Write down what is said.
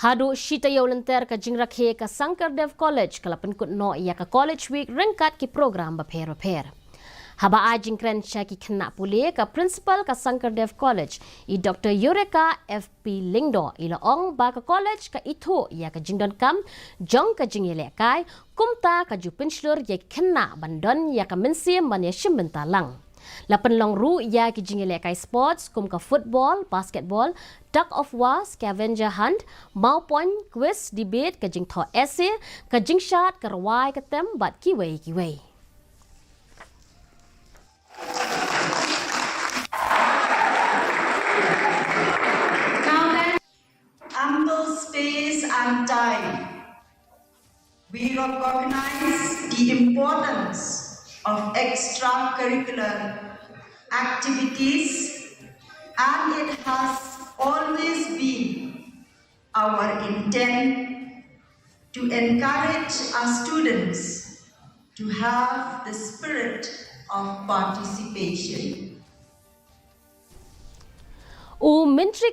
Hadu shitayo lenter ka jingrakhe ka Sankerdev College kala Pynkut no ia ka College Week rengkat ki program bapher-bapher. Haba ajing kren ki kena pulih ka Principal ka Sankerdev College i Dr. Eureka FP Lingdo ila ong ba ka college ka itu ia ka jingdon kam jong ka jingile kai kumta ka jupinslur ia kena bandon ia ka mensim ban ia shimbentalang. Lapan long ru ia ki jingile kai sports kum ka football, basketball, duck of war, scavenger hunt, maupun quiz, debate ka jing tho essay, ka jing shot ka rawai ka tem bat kiwei. Now then, ample space and time. We recognize the importance of extracurricular activities, and it has always been our intent to encourage our students to have the spirit of participation. Menteri